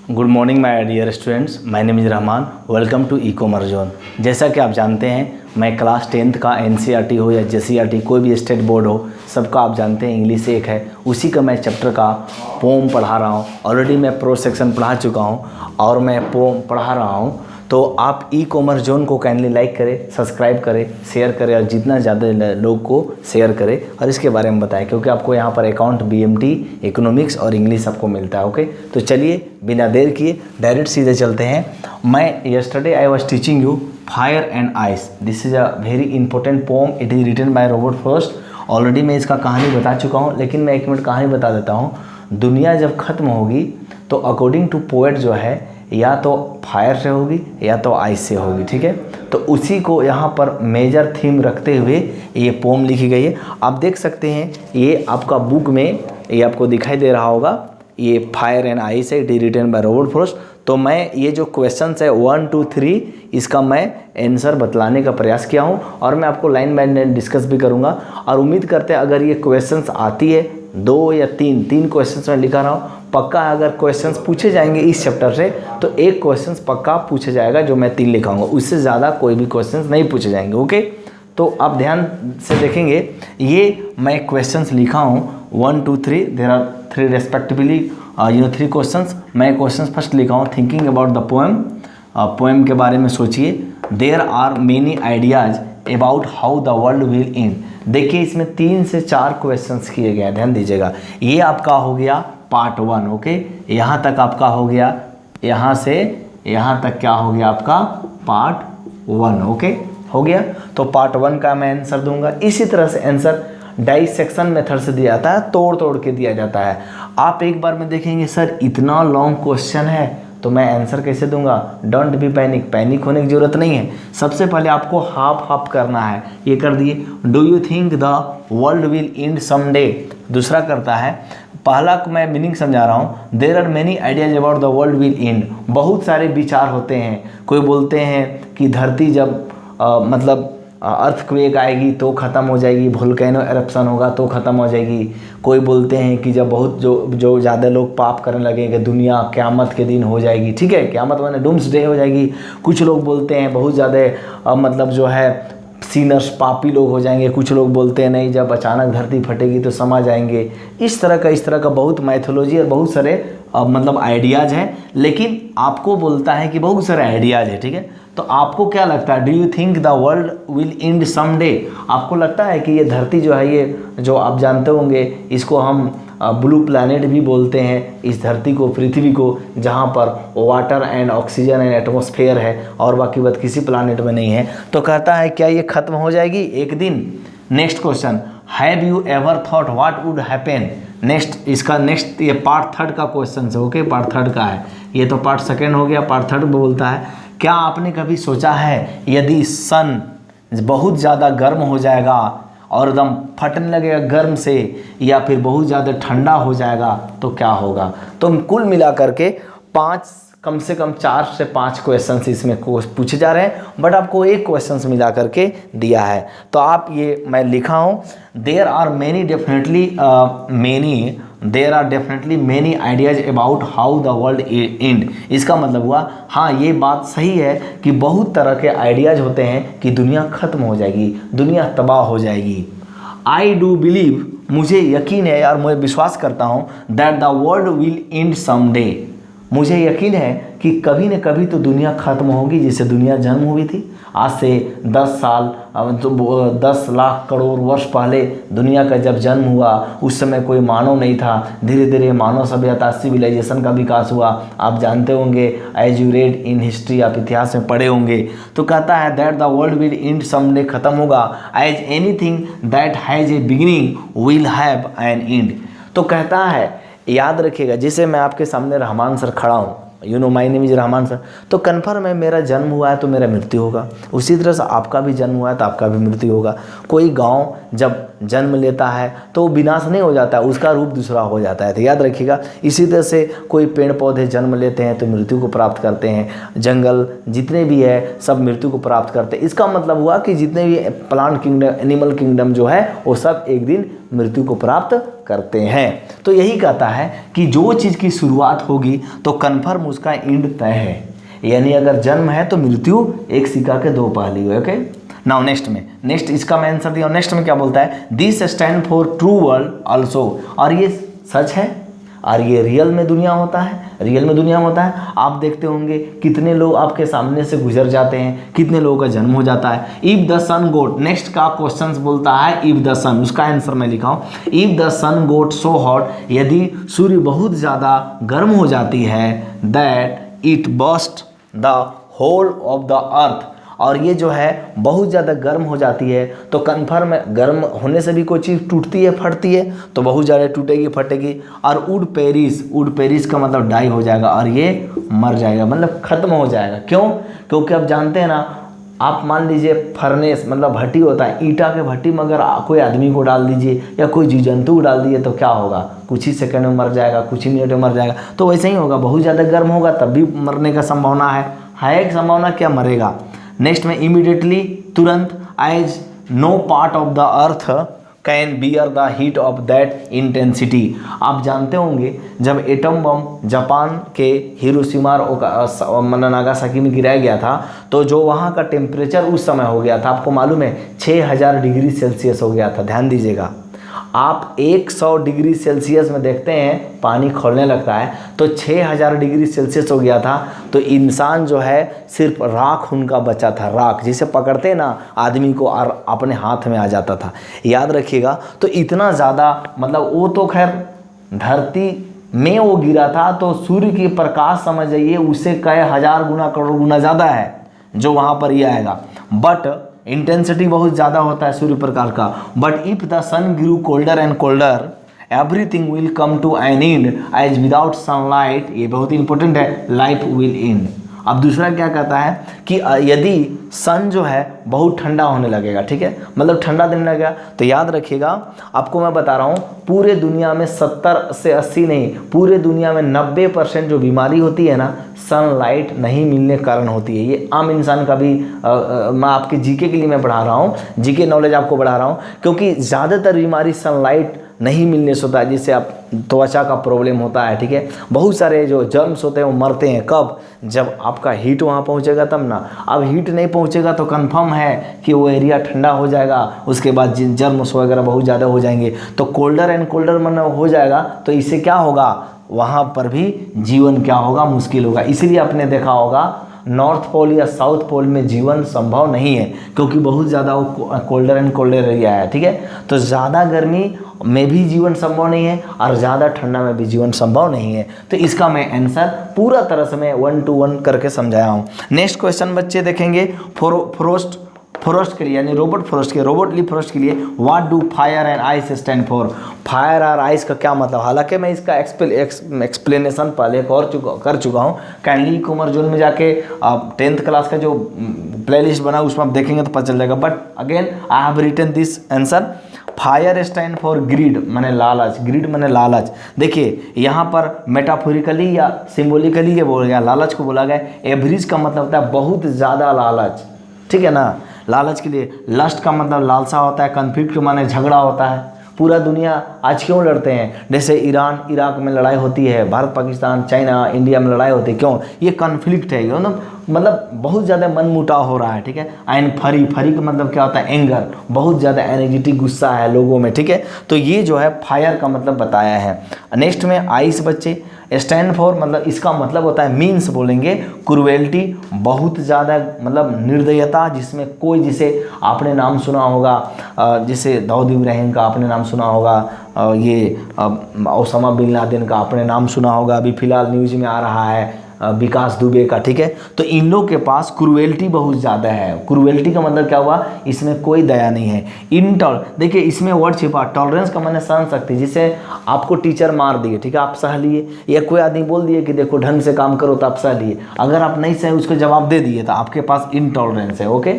Good morning my dear students, my name is Rahman. Welcome to e-commerce zone. जैसा कि आप जानते हैं, मैं क्लास 10th का एनसीईआरटी हो या जेसीईआरटी कोई भी स्टेट बोर्ड हो, सबका आप जानते हैं इंग्लिश एक है, उसी का मैं चैप्टर का पोम पढ़ा रहा हूँ। ऑलरेडी मैं प्रो सेक्शन पढ़ा चुका हूँ और मैं पोम पढ़ा रहा हूँ। तो आप ई-कॉमर्स जोन को काइंडली लाइक करें, सब्सक्राइब करें, शेयर करें और जितना ज़्यादा लोग को शेयर करें और इसके बारे में बताएं, क्योंकि आपको यहाँ पर अकाउंट, बीएमटी, इकोनॉमिक्स और इंग्लिश आपको मिलता है। ओके, तो चलिए बिना देर किए डायरेक्ट सीधे चलते हैं। मैं yesterday I was teaching you fire and ice. This is a very important poem. It is written by Robert Frost. Already मैं इसका कहानी बता चुका हूँ, लेकिन मैं एक मिनट कहानी बता देता हूँ। दुनिया जब ख़त्म होगी तो अकॉर्डिंग टू पोएट जो है या तो फायर से होगी या तो आइस से होगी। ठीक है, तो उसी को यहाँ पर मेजर थीम रखते हुए ये पोम लिखी गई है। आप देख सकते हैं, ये आपका बुक में ये आपको दिखाई दे रहा होगा, ये फायर एंड आइस है। It is written by Robert Frost. तो मैं ये जो क्वेश्चंस है 1 2 3 इसका मैं आंसर बतलाने का प्रयास किया हूँ और मैं आपको लाइन बाय लाइन डिस्कस भी करूँगा। और उम्मीद करते हैं अगर ये क्वेश्चंस आती है 2 या 3 क्वेश्चंस मैं लिखा रहा हूँ, पक्का अगर क्वेश्चंस पूछे जाएंगे इस चैप्टर से तो एक क्वेश्चंस पक्का पूछा जाएगा जो मैं 3 लिखाऊंगा, उससे ज़्यादा कोई भी क्वेश्चंस नहीं पूछे जाएंगे। ओके, तो आप ध्यान से देखेंगे, ये मैं क्वेश्चंस लिखा हूँ 1 2 3। There are 3 respectively 3 questions. मैं क्वेश्चंस फर्स्ट लिखा हूँ thinking about the poem. Poem के बारे में सोचिए। There are many ideas about how the world will end. देखिए, इसमें 3 से 4 क्वेश्चंस किए गए, ध्यान दीजिएगा। ये आपका हो गया पार्ट 1। ओके, यहाँ तक आपका हो गया, यहाँ से यहाँ तक क्या हो गया आपका पार्ट 1। ओके, हो गया। तो पार्ट 1 का मैं आंसर दूंगा। इसी तरह से आंसर डाइसेक्शन मेथड से दिया जाता है, तोड़ तोड़ के दिया जाता है। आप एक बार में देखेंगे सर इतना लॉन्ग क्वेश्चन है तो मैं आंसर कैसे दूंगा। डोंट बी पैनिक, पैनिक होने की ज़रूरत नहीं है। सबसे पहले आपको हाफ हाफ करना है, ये कर दिए। Do you think the world will end someday. दूसरा करता है, पहला को मैं मीनिंग समझा रहा हूँ। There are many ideas about the world will end. बहुत सारे विचार होते हैं। कोई बोलते हैं कि धरती जब मतलब अर्थक्वेक आएगी तो ख़त्म हो जाएगी, वोल्केनो एरप्शन होगा तो ख़त्म हो जाएगी। कोई बोलते हैं कि जब बहुत जो ज़्यादा लोग पाप करने लगेंगे दुनिया क़यामत के दिन हो जाएगी। ठीक है, क़यामत माने डूम्स डे हो जाएगी। कुछ लोग बोलते हैं बहुत ज़्यादा मतलब जो है सीनर्स, पापी लोग हो जाएंगे। कुछ लोग बोलते हैं नहीं, जब अचानक धरती फटेगी तो समा जाएंगे। इस तरह का बहुत मैथोलॉजी और बहुत सारे मतलब आइडियाज़ हैं। लेकिन आपको बोलता है कि बहुत सारे आइडियाज़ है। ठीक है, तो आपको क्या लगता है, do you think the world will end someday. आपको लगता है कि ये धरती जो है, ये जो आप जानते होंगे, इसको हम ब्लू प्लैनेट भी बोलते हैं, इस धरती को, पृथ्वी को, जहाँ पर water and oxygen and atmosphere है और बाकी बात किसी प्लैनेट में नहीं है। तो कहता है क्या ये ख़त्म हो जाएगी एक दिन। Next question, have you ever thought what would happen. Next, इसका नेक्स्ट ये पार्ट 3 का क्वेश्चन है। ओके, पार्ट 3 का है, ये तो पार्ट 2 हो गया। पार्ट 3 में बोलता है, क्या आपने कभी सोचा है यदि सन बहुत ज़्यादा गर्म हो जाएगा और एकदम फटने लगेगा गर्म से, या फिर बहुत ज़्यादा ठंडा हो जाएगा तो क्या होगा। तो कुल मिला करके 5, कम से कम 4 से 5 क्वेश्चंस इसमें पूछे जा रहे हैं, बट आपको एक क्वेश्चंस मिला करके दिया है। तो आप ये मैं लिखा हूँ, there are definitely many ideas about how the world end. इसका मतलब हुआ, हाँ ये बात सही है कि बहुत तरह के आइडियाज होते हैं कि दुनिया ख़त्म हो जाएगी, दुनिया तबाह हो जाएगी। आई डू बिलीव, मुझे यकीन है यार, मैं विश्वास करता हूँ, that the world will end someday. मुझे यकीन है कि कभी न कभी तो दुनिया ख़त्म होगी। जैसे दुनिया जन्म हुई थी आज से 10 साल, 10 लाख करोड़ वर्ष पहले दुनिया का जब जन्म हुआ, उस समय कोई मानव नहीं था। धीरे धीरे मानव सभ्यता, सिविलाइजेशन का विकास हुआ। आप जानते होंगे, as you read in history, आप इतिहास में पढ़े होंगे। तो कहता है that the world will end someday, ख़त्म होगा। As anything that has a beginning will have an end. तो कहता है, याद रखिएगा, जैसे मैं आपके सामने रहमान सर खड़ा हूँ, you know my name is Rahman sir, तो कन्फर्म है मेरा जन्म हुआ है तो मेरा मृत्यु होगा। उसी तरह से आपका भी जन्म हुआ है तो आपका भी मृत्यु होगा। कोई गांव जब जन्म लेता है तो विनाश नहीं हो जाता है, उसका रूप दूसरा हो जाता है। तो याद रखिएगा, इसी तरह से कोई पेड़ पौधे जन्म लेते हैं तो मृत्यु को प्राप्त करते हैं। जंगल जितने भी है सब मृत्यु को प्राप्त करते हैं। इसका मतलब हुआ कि जितने भी प्लांट किंगडम, एनिमल किंगडम जो है वो सब एक दिन मृत्यु को प्राप्त करते हैं। तो यही कहता है कि जो चीज़ की शुरुआत होगी तो कन्फर्म उसका एंड तय है, यानी अगर जन्म है तो मृत्यु, एक सिक्का के दो पहलू है। ओके, नाउ नेक्स्ट इसका मैं आंसर दिया। नेक्स्ट में क्या बोलता है, this stand for true world also, और ये सच है और ये रियल में दुनिया होता है, रियल में दुनिया होता है। आप देखते होंगे कितने लोग आपके सामने से गुजर जाते हैं, कितने लोगों का जन्म हो जाता है। If the sun got, next का क्वेश्चन बोलता है इफ़ द सन, उसका आंसर मैं लिखा हूँ, if the sun got so hot, यदि सूर्य बहुत ज़्यादा गर्म हो जाती है, that it burst the whole of the earth, और ये जो है बहुत ज़्यादा गर्म हो जाती है तो कन्फर्म है, गर्म होने से भी कोई चीज़ टूटती है, फटती है, तो बहुत ज़्यादा टूटेगी, फटेगी। और वुड पेरिस का मतलब डाई हो जाएगा और ये मर जाएगा, मतलब ख़त्म हो जाएगा। क्यों? क्योंकि आप जानते हैं ना, आप मान लीजिए फर्नेस मतलब भट्टी होता है, ईंटा के भट्टी में अगर कोई आदमी को डाल दीजिए या कोई जीव जंतु को डाल दीजिए तो क्या होगा, कुछ ही सेकंड में मर जाएगा, कुछ ही मिनट में मर जाएगा। तो वैसे ही होगा, बहुत ज़्यादा गर्म होगा तब भी मरने का संभावना है एक संभावना, क्या मरेगा। नेक्स्ट में इमीडिएटली, तुरंत, as no part of the earth can bear the heat of that intensity. आप जानते होंगे जब एटम बम जापान के हिरोशिमा और नागासाकी में गिराया गया था तो जो वहाँ का टेम्परेचर उस समय हो गया था, आपको मालूम है 6000 डिग्री सेल्सियस हो गया था। ध्यान दीजिएगा, आप 100 डिग्री सेल्सियस में देखते हैं पानी खौलने लगता है, तो 6000 डिग्री सेल्सियस हो गया था। तो इंसान जो है सिर्फ राख उनका बचा था, राख जिसे पकड़ते हैं ना आदमी को और अपने हाथ में आ जाता था, याद रखिएगा। तो इतना ज़्यादा मतलब वो तो खैर धरती में वो गिरा था, तो सूर्य की प्रकाश समझ जाइए उससे कई हजार गुना करोड़ गुना ज़्यादा है जो वहाँ पर ये आएगा। बट इंटेंसिटी बहुत ज़्यादा होता है सूर्य प्रकाश का। But if the sun grew colder and colder everything will come to an end as without sunlight, ये बहुत इंपॉर्टेंट है, लाइफ विल एंड। अब दूसरा क्या कहता है कि यदि सन जो है बहुत ठंडा होने लगेगा, ठीक है, मतलब ठंडा देने लगेगा, तो याद रखिएगा आपको मैं बता रहा हूँ पूरे दुनिया में 70 से 80 नहीं, पूरे दुनिया में 90% जो बीमारी होती है ना, सनलाइट नहीं मिलने के कारण होती है। ये आम इंसान का भी मैं आपके जीके के लिए मैं पढ़ा रहा हूँ, जीके नॉलेज आपको बढ़ा रहा हूँ, क्योंकि ज़्यादातर बीमारी सनलाइट नहीं मिलने से होता है, जिससे आप त्वचा का प्रॉब्लम होता है, ठीक है। बहुत सारे जो जर्म्स होते हैं वो मरते हैं, कब? जब आपका हीट वहाँ पहुँचेगा तब ना। अब हीट नहीं पहुँचेगा तो कंफर्म है कि वो एरिया ठंडा हो जाएगा, उसके बाद जर्म्स वगैरह बहुत ज़्यादा हो जाएंगे, तो कोल्डर एंड कोल्डर मन हो जाएगा, तो इससे क्या होगा, वहाँ पर भी जीवन क्या होगा, मुश्किल होगा। इसलिए आपने देखा होगा नॉर्थ पोल या साउथ पोल में जीवन संभव नहीं है, क्योंकि बहुत ज़्यादा वो कोल्डर एंड कोल्डर एरिया है, ठीक है। तो ज़्यादा गर्मी में भी जीवन संभव नहीं है और ज़्यादा ठंडा में भी जीवन संभव नहीं है। तो इसका मैं आंसर पूरा तरह से मैं 1 to 1 करके समझाया हूँ। नेक्स्ट क्वेश्चन बच्चे देखेंगे, फॉरेस्ट के लिए यानी रोबोट ली फॉरेस्ट के लिए what do fire and ice stand for. Fire और आइस का क्या मतलब, हालांकि मैं इसका एक्सप्लेनेशन पहले कर चुका हूँ। काइंडली कुमार जोन में जाके आप 10th क्लास का जो प्लेलिस्ट बना उसमें आप देखेंगे तो पता चल जाएगा। But again I have written this answer. Fire stand for greed माने लालच, ग्रीड माने लालच। देखिए यहाँ पर मेटाफोरिकली या सिम्बोलिकली ये बोला गया, लालच को बोला गया। एवरेज का मतलब होता है बहुत ज़्यादा लालच, ठीक है ना। लालच के लिए लस्ट का मतलब लालसा होता है, कन्फ्लिक्ट माने झगड़ा होता है। पूरा दुनिया आज क्यों लड़ते हैं, जैसे ईरान इराक में लड़ाई होती है, भारत पाकिस्तान चाइना इंडिया में लड़ाई होती है, क्यों? ये कन्फ्लिक्ट है, ये मतलब बहुत ज़्यादा मनमुटाव हो रहा है, ठीक है। एंड फरी का मतलब क्या होता है, एंगर, बहुत ज़्यादा एनर्जेटिक गुस्सा है लोगों में, ठीक है। तो ये जो है फायर का मतलब बताया है। नेक्स्ट में आइस बच्चे स्टैंड फॉर मतलब इसका मतलब होता है मीन्स बोलेंगे क्रूएल्टी, बहुत ज़्यादा मतलब निर्दयता, जिसमें कोई, जिसे आपने नाम सुना होगा, जैसे दाऊद इब्राहिम का आपने नाम सुना होगा, ये ओसामा बिन लादेन का आपने नाम सुना होगा, अभी फ़िलहाल न्यूज़ में आ रहा है विकास दुबे का, ठीक है। तो इन लोग के पास क्रूएल्टी बहुत ज़्यादा है। क्रूएल्टी का मतलब क्या हुआ, इसमें कोई दया नहीं है। देखिए इसमें वर्ड छिपा, टॉलरेंस का मैंने सहन शक्ति, जिसे आपको टीचर मार दिए, ठीक है, आप सह लिए, या कोई आदमी बोल दिए कि देखो ढंग से काम करो तो आप सह लिए, अगर आप नहीं सहे उसको जवाब दे दिए तो आपके पास इनटॉलरेंस है, ओके।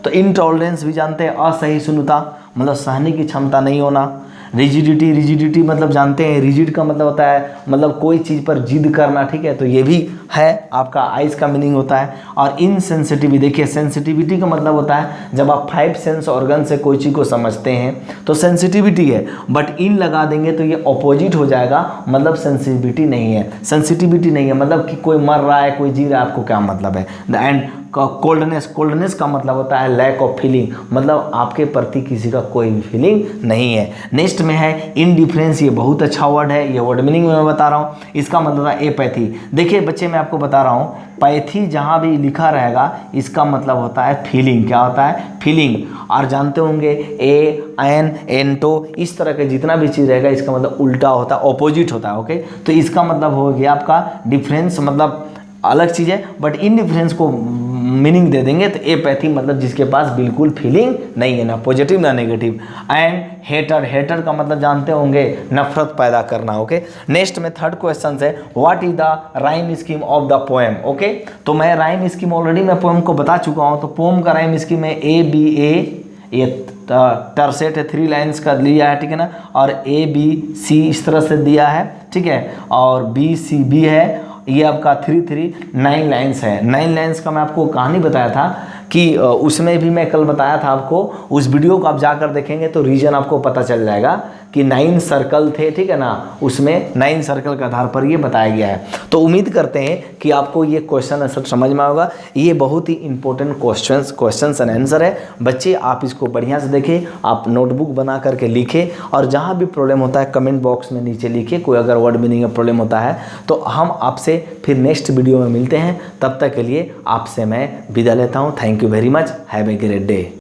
तो इनटॉलरेंस भी जानते हैं असहिष्णुता मतलब सहने की क्षमता नहीं होना। रिजिडिटी, रिजिडिटी मतलब जानते हैं, रिजिड का मतलब होता है मतलब कोई चीज़ पर जिद करना, ठीक है, तो ये भी है आपका आइज का मीनिंग होता है। और इनसेंसिटिविटी, देखिए सेंसिटिविटी का मतलब होता है जब आप 5 सेंस ऑर्गन से कोई चीज़ को समझते हैं तो सेंसिटिविटी है, बट इन लगा देंगे तो ये ऑपोजिट हो जाएगा, मतलब सेंसिटिविटी नहीं है, सेंसिटिविटी नहीं है, मतलब कि कोई मर रहा है कोई जी रहा है, आपको क्या मतलब है। एंड कोल्डनेस, कोल्डनेस का मतलब होता है लैक ऑफ फीलिंग, मतलब आपके प्रति किसी का कोई भी फीलिंग नहीं है। नेक्स्ट में है इनडिफरेंस, ये बहुत अच्छा वर्ड है, ये वर्ड मीनिंग में मैं बता रहा हूँ, इसका मतलब है एपैथी। देखिए बच्चे मैं आपको बता रहा हूँ, पैथी जहाँ भी लिखा रहेगा इसका मतलब होता है फीलिंग, क्या होता है फीलिंग। और जानते होंगे एन एंटो इस तरह के जितना भी चीज़ रहेगा इसका मतलब उल्टा होता है, ऑपोजिट होता है। ओके, तो इसका मतलब हो गया आपका डिफरेंस, मतलब अलग चीज़ है, बट इन डिफरेंस को मीनिंग दे देंगे तो एपैथी मतलब जिसके पास बिल्कुल फीलिंग नहीं है, ना पॉजिटिव ना नेगेटिव। एंड हेटर, हेटर का मतलब जानते होंगे नफरत पैदा करना। ओके, नेक्स्ट में थर्ड क्वेश्चन है what is the rhyme scheme of the poem. Okay, तो मैं राइम स्कीम ऑलरेडी मैं पोएम को बता चुका हूँ, तो पोएम का राइम स्कीम है ABA, ये टर्सेट है 3 लाइन्स का लिया है, ठीक है ना, और ABC इस तरह से दिया है, ठीक है, और BCB है, ये आपका 3 9 लाइन्स है। 9 लाइन्स का मैं आपको कहानी बताया था कि उसमें भी मैं कल बताया था आपको, उस वीडियो को आप जाकर देखेंगे तो रीजन आपको पता चल जाएगा कि 9 सर्कल थे, ठीक है ना, उसमें 9 सर्कल के आधार पर ये बताया गया है। तो उम्मीद करते हैं कि आपको ये क्वेश्चन आंसर समझ में आएगा। ये बहुत ही इंपॉर्टेंट क्वेश्चंस एंड आंसर है बच्चे, आप इसको बढ़िया से देखें, आप नोटबुक बना करके लिखें, और जहाँ भी प्रॉब्लम होता है कमेंट बॉक्स में नीचे लिखिए, कोई अगर वर्ड मीनिंग में प्रॉब्लम होता है तो हम आपसे फिर नेक्स्ट वीडियो में मिलते हैं। तब तक के लिए आपसे मैं विदा लेता हूँ। Thank you very much, have a great day.